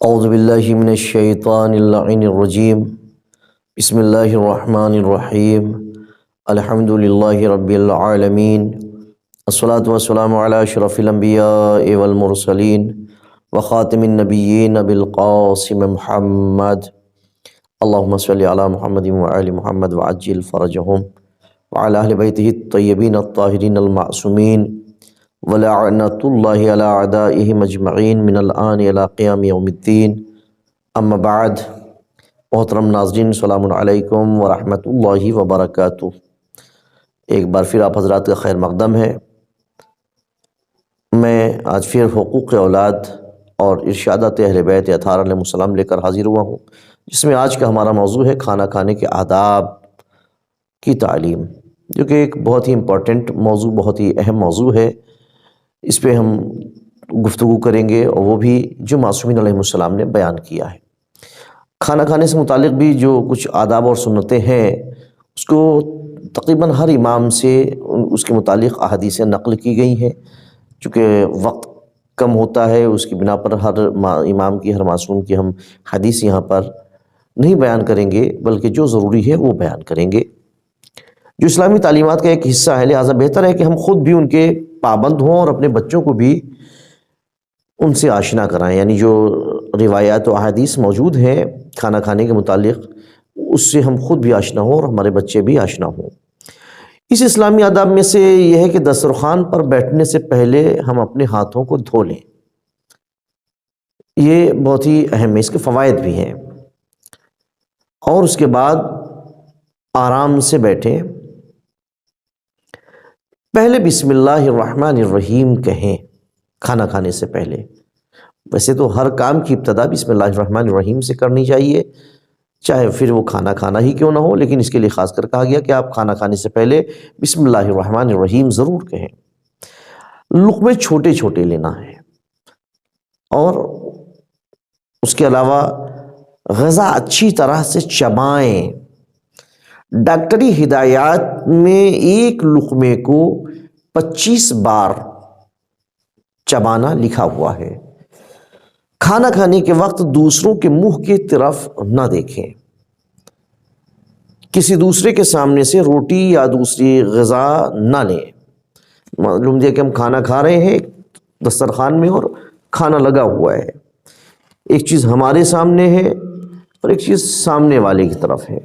اعوذ باللہ من الشیطان اللعین الرجیم بسم اللہ الرحمن الرحیم الحمد للہ رب العالمین الصلاة والسلام علی اشرف الانبیاء والمرسلین وخاتم النبیین ابی القاسم محمد اللہم صلی علی محمد وآل محمد وعجل فرجہم وعلی اہل بیتہ الطیبین الطاہرین المعصومین ولعنت اللہ علی اعدائہم اجمعین من الآن الی قیام یوم الدین اما بعد۔ محترم ناظرین، السلام علیکم ورحمۃ اللہ وبرکاتہ۔ ایک بار پھر آپ حضرات کا خیر مقدم ہے۔ میں آج پھر حقوق اولاد اور ارشادات اہل بیت اطہار علیہم السلام لے کر حاضر ہوا ہوں، جس میں آج کا ہمارا موضوع ہے کھانا کھانے کے آداب کی تعلیم، جو کہ ایک بہت ہی امپورٹنٹ موضوع، بہت ہی اہم موضوع ہے۔ اس پہ ہم گفتگو کریں گے، اور وہ بھی جو معصومین علیہم السلام نے بیان کیا ہے۔ کھانا کھانے سے متعلق بھی جو کچھ آداب اور سنتیں ہیں، اس کو تقریباً ہر امام سے اس کے متعلق احادیثیں نقل کی گئی ہیں۔ چونکہ وقت کم ہوتا ہے، اس کی بنا پر ہر امام کی، ہر معصوم کی ہم حدیث یہاں پر نہیں بیان کریں گے، بلکہ جو ضروری ہے وہ بیان کریں گے، جو اسلامی تعلیمات کا ایک حصہ ہے۔ لہٰذا بہتر ہے کہ ہم خود بھی ان کے پابند ہوں اور اپنے بچوں کو بھی ان سے آشنا کرائیں، یعنی جو روایات و احادیث موجود ہیں کھانا کھانے کے متعلق، اس سے ہم خود بھی آشنا ہوں اور ہمارے بچے بھی آشنا ہوں۔ اس اسلامی آداب میں سے یہ ہے کہ دسترخوان پر بیٹھنے سے پہلے ہم اپنے ہاتھوں کو دھو لیں۔ یہ بہت ہی اہم ہے، اس کے فوائد بھی ہیں۔ اور اس کے بعد آرام سے بیٹھیں، پہلے بسم اللہ الرحمن الرحیم کہیں کھانا کھانے سے پہلے۔ ویسے تو ہر کام کی ابتدا بسم اللہ الرحمن الرحیم سے کرنی چاہیے، چاہے پھر وہ کھانا کھانا ہی کیوں نہ ہو، لیکن اس کے لیے خاص کر کہا گیا کہ آپ کھانا کھانے سے پہلے بسم اللہ الرحمن الرحیم ضرور کہیں۔ لقمے چھوٹے چھوٹے لینا ہے، اور اس کے علاوہ غذا اچھی طرح سے چبائیں۔ ڈاکٹری ہدایات میں ایک لقمے کو 25 بار چبانا لکھا ہوا ہے۔ کھانا کھانے کے وقت دوسروں کے منہ کی طرف نہ دیکھیں۔ کسی دوسرے کے سامنے سے روٹی یا دوسری غذا نہ لیں۔ معلوم ہے کہ ہم کھانا کھا رہے ہیں دسترخوان میں، اور کھانا لگا ہوا ہے، ایک چیز ہمارے سامنے ہے اور ایک چیز سامنے والے کی طرف ہے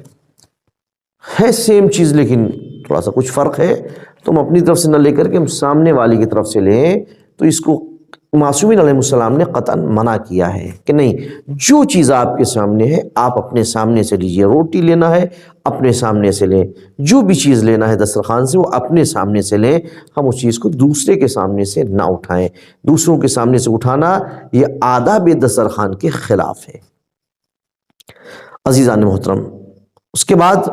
سیم چیز، لیکن تھوڑا سا کچھ فرق ہے، تو ہم اپنی طرف سے نہ لے کر کے ہم سامنے والی کی طرف سے لیں، تو اس کو معصومین علیہ السلام نے قطعاً منع کیا ہے کہ نہیں، جو چیز آپ کے سامنے ہے آپ اپنے سامنے سے لیجئے۔ روٹی لینا ہے اپنے سامنے سے لیں، جو بھی چیز لینا ہے دسترخوان سے وہ اپنے سامنے سے لیں۔ ہم اس چیز کو دوسرے کے سامنے سے نہ اٹھائیں۔ دوسروں کے سامنے سے اٹھانا یہ آداب دسترخوان کے خلاف ہے۔ عزیزان محترم، اس کے بعد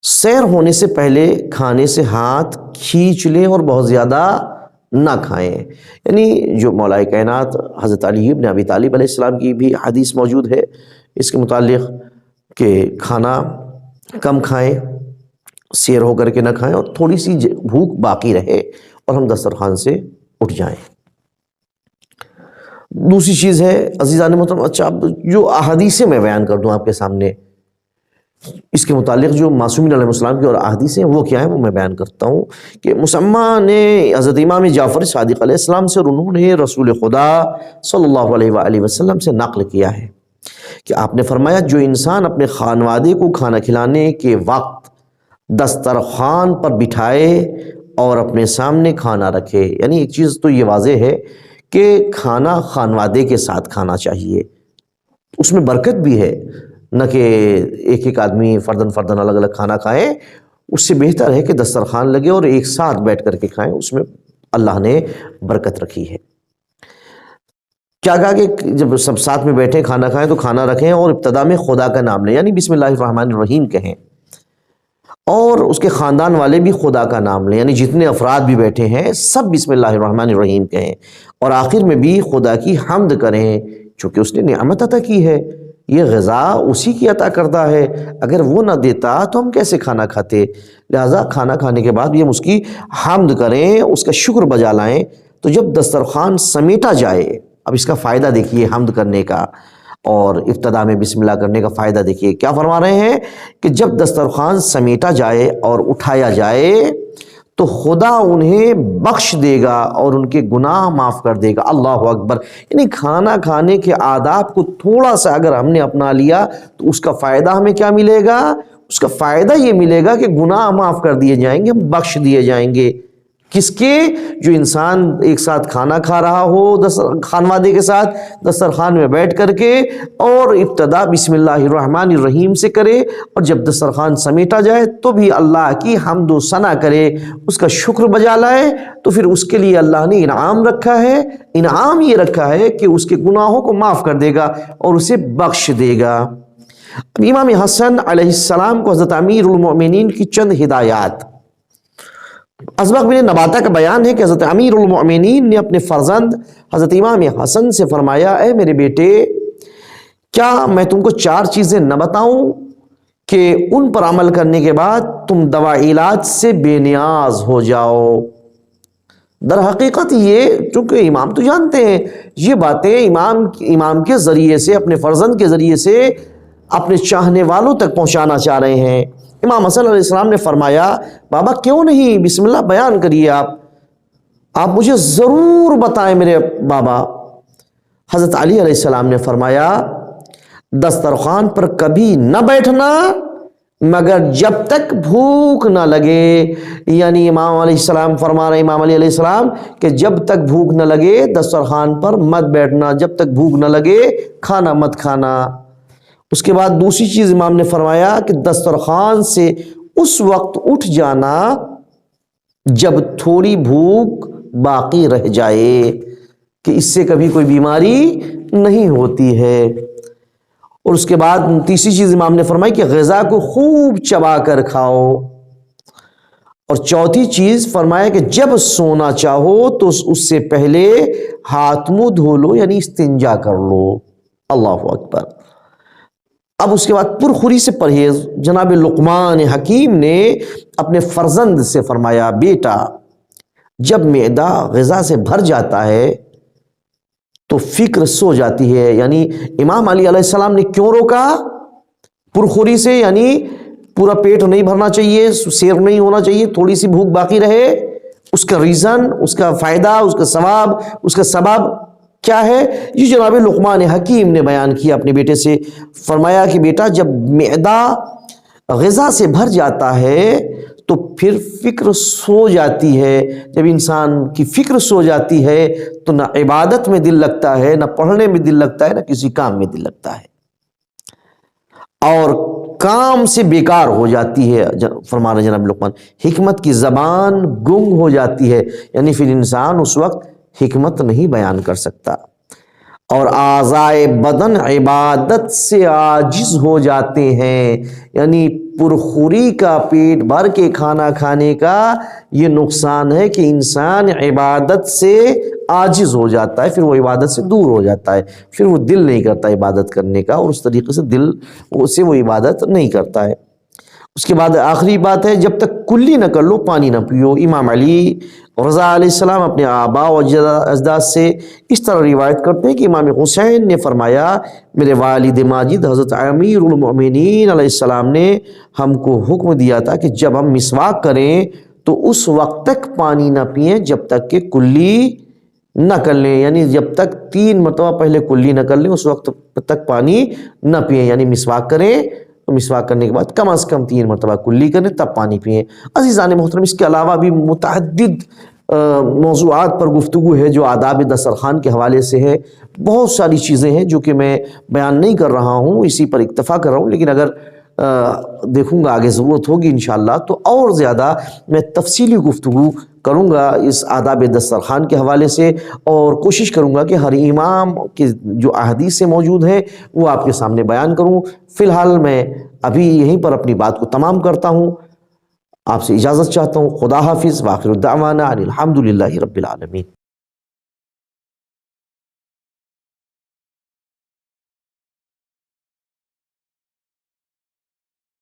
سیر ہونے سے پہلے کھانے سے ہاتھ کھینچ لیں اور بہت زیادہ نہ کھائیں۔ یعنی جو مولا کائنات حضرت علی بن ابی طالب علیہ السلام کی بھی حدیث موجود ہے اس کے متعلق کہ کھانا کم کھائیں، سیر ہو کر کے نہ کھائیں، اور تھوڑی سی بھوک باقی رہے اور ہم دسترخوان سے اٹھ جائیں۔ دوسری چیز ہے عزیزان محترم، اچھا اب جو احادیثیں میں بیان کر دوں آپ کے سامنے، اس کے متعلق جو معصومین علیہ السلام کی اور احادیث ہیں وہ کیا ہیں، وہ میں بیان کرتا ہوں کہ مسمع نے حضرت امام جعفر صادق علیہ السلام سے، اور انہوں نے رسول خدا صلی اللہ علیہ وآلہ وسلم سے نقل کیا ہے کہ آپ نے فرمایا، جو انسان اپنے خانوادے کو کھانا کھلانے کے وقت دسترخوان پر بٹھائے اور اپنے سامنے کھانا رکھے، یعنی ایک چیز تو یہ واضح ہے کہ کھانا خانوادے کے ساتھ کھانا چاہیے، اس میں برکت بھی ہے، نہ کہ ایک ایک آدمی فردن فردن الگ الگ کھانا کھائیں۔ اس سے بہتر ہے کہ دسترخوان لگے اور ایک ساتھ بیٹھ کر کے کھائیں، اس میں اللہ نے برکت رکھی ہے۔ کیا کہا کہ جب سب ساتھ میں بیٹھیں کھانا کھائیں تو کھانا رکھیں اور ابتدا میں خدا کا نام لیں، یعنی بسم اللہ الرحمن الرحیم کہیں، اور اس کے خاندان والے بھی خدا کا نام لیں، یعنی جتنے افراد بھی بیٹھے ہیں سب بسم اللہ الرحمن الرحیم کہیں، اور آخر میں بھی خدا کی حمد کریں، چونکہ اس نے نعمت عطا کی ہے، یہ غذا اسی کی عطا کردہ ہے، اگر وہ نہ دیتا تو ہم کیسے کھانا کھاتے؟ لہٰذا کھانا کھانے کے بعد بھی ہم اس کی حمد کریں، اس کا شکر بجا لائیں۔ تو جب دسترخوان سمیٹا جائے اب اس کا فائدہ دیکھیے حمد کرنے کا اور ابتدا میں بسم اللہ کرنے کا فائدہ دیکھیے. کیا فرما رہے ہیں کہ جب دسترخوان سمیٹا جائے اور اٹھایا جائے تو خدا انہیں بخش دے گا اور ان کے گناہ معاف کر دے گا. اللہ اکبر. یعنی کھانا کھانے کے آداب کو تھوڑا سا اگر ہم نے اپنا لیا تو اس کا فائدہ ہمیں کیا ملے گا؟ اس کا فائدہ یہ ملے گا کہ گناہ معاف کر دیے جائیں گے، بخش دیے جائیں گے. کس کے؟ جو انسان ایک ساتھ کھانا کھا رہا ہو خانوادے کے ساتھ دسترخوان میں بیٹھ کر کے اور ابتدا بسم اللہ الرحمن الرحیم سے کرے اور جب دسترخوان سمیٹا جائے تو بھی اللہ کی حمد و ثنا کرے، اس کا شکر بجا لائے، تو پھر اس کے لیے اللہ نے انعام رکھا ہے. انعام یہ رکھا ہے کہ اس کے گناہوں کو معاف کر دے گا اور اسے بخش دے گا. امام حسن علیہ السلام کو حضرت امیر المؤمنین کی چند ہدایات. اسبغ بن نباتہ کا بیان ہے کہ حضرت امیر المؤمنین نے اپنے فرزند حضرت امام حسن سے فرمایا، اے میرے بیٹے، کیا میں تم کو 4 چیزیں نہ بتاؤں کہ ان پر عمل کرنے کے بعد تم دوا علاج سے بے نیاز ہو جاؤ؟ در حقیقت یہ چونکہ امام تو جانتے ہیں یہ باتیں امام کے ذریعے سے، اپنے فرزند کے ذریعے سے اپنے چاہنے والوں تک پہنچانا چاہ رہے ہیں. امام حسن علیہ السلام نے فرمایا، بابا کیوں نہیں بسم اللہ بیان کریے، آپ مجھے ضرور بتائیں میرے بابا. حضرت علی علیہ السلام نے فرمایا، دسترخوان پر کبھی نہ بیٹھنا مگر جب تک بھوک نہ لگے. یعنی امام علیہ السلام فرما رہے ہیں، امام علی علیہ السلام، کہ جب تک بھوک نہ لگے دسترخوان پر مت بیٹھنا، جب تک بھوک نہ لگے کھانا مت کھانا. اس کے بعد دوسری چیز امام نے فرمایا کہ دسترخوان سے اس وقت اٹھ جانا جب تھوڑی بھوک باقی رہ جائے، کہ اس سے کبھی کوئی بیماری نہیں ہوتی ہے. اور اس کے بعد تیسری چیز امام نے فرمائی کہ غذا کو خوب چبا کر کھاؤ. اور چوتھی چیز فرمایا کہ جب سونا چاہو تو اس سے پہلے ہاتھ منہ دھو لو، یعنی استنجا کر لو. اللہ اکبر. اب اس کے بعد پرخوری سے پرہیز. جناب لقمان حکیم نے اپنے فرزند سے فرمایا، بیٹا جب معدہ غذا سے بھر جاتا ہے تو فکر سو جاتی ہے. یعنی امام علی علیہ السلام نے کیوں روکا پرخوری سے؟ یعنی پورا پیٹ نہیں بھرنا چاہیے، سیر نہیں ہونا چاہیے، تھوڑی سی بھوک باقی رہے. اس کا ریزن، اس کا فائدہ، اس کا ثواب، اس کا سبب کیا ہے؟ یہ جناب لقمان حکیم نے بیان کیا اپنے بیٹے سے. فرمایا کہ بیٹا جب معدہ غذا سے بھر جاتا ہے تو پھر فکر سو جاتی ہے. جب انسان کی فکر سو جاتی ہے تو نہ عبادت میں دل لگتا ہے، نہ پڑھنے میں دل لگتا ہے، نہ کسی کام میں دل لگتا ہے، اور کام سے بیکار ہو جاتی ہے. فرما رہے جناب لقمان، حکمت کی زبان گنگ ہو جاتی ہے. یعنی پھر انسان اس وقت حکمت نہیں بیان کر سکتا، اور اعضائے بدن عبادت سے عاجز ہو جاتے ہیں. یعنی پرخوری کا، پیٹ بھر کے کھانا کھانے کا یہ نقصان ہے کہ انسان عبادت سے عاجز ہو جاتا ہے، پھر وہ عبادت سے دور ہو جاتا ہے، پھر وہ دل نہیں کرتا عبادت کرنے کا، اور اس طریقے سے دل سے وہ عبادت نہیں کرتا ہے. اس کے بعد آخری بات ہے، جب تک کلی نہ کر لو پانی نہ پیو. امام علی رضا علیہ السلام اپنے آباء و اجداد سے اس طرح روایت کرتے ہیں کہ امام حسین نے فرمایا، میرے والد ماجد حضرت امیر المؤمنین علیہ السلام نے ہم کو حکم دیا تھا کہ جب ہم مسواک کریں تو اس وقت تک پانی نہ پئیں جب تک کہ کلی نہ کر لیں. یعنی جب تک 3 مرتبہ پہلے کلی نہ کر لیں اس وقت تک پانی نہ پئیں. یعنی مسواک کریں تو مسواک کرنے کے بعد کم از کم 3 مرتبہ کلی کریں تب پانی پئیں. عزیزان محترم، اس کے علاوہ بھی متعدد موضوعات پر گفتگو ہے جو آداب دسترخوان کے حوالے سے ہے. بہت ساری چیزیں ہیں جو کہ میں بیان نہیں کر رہا ہوں، اسی پر اکتفا کر رہا ہوں، لیکن اگر دیکھوں گا آگے ضرورت ہوگی انشاءاللہ تو اور زیادہ میں تفصیلی گفتگو کروں گا اس آداب دسترخوان کے حوالے سے، اور کوشش کروں گا کہ ہر امام کے جو احادیث سے موجود ہیں وہ آپ کے سامنے بیان کروں. فی الحال میں ابھی یہیں پر اپنی بات کو تمام کرتا ہوں، آپ سے اجازت چاہتا ہوں. خدا حافظ. وآخر الدعوانا ان الحمد للہ رب العالمین.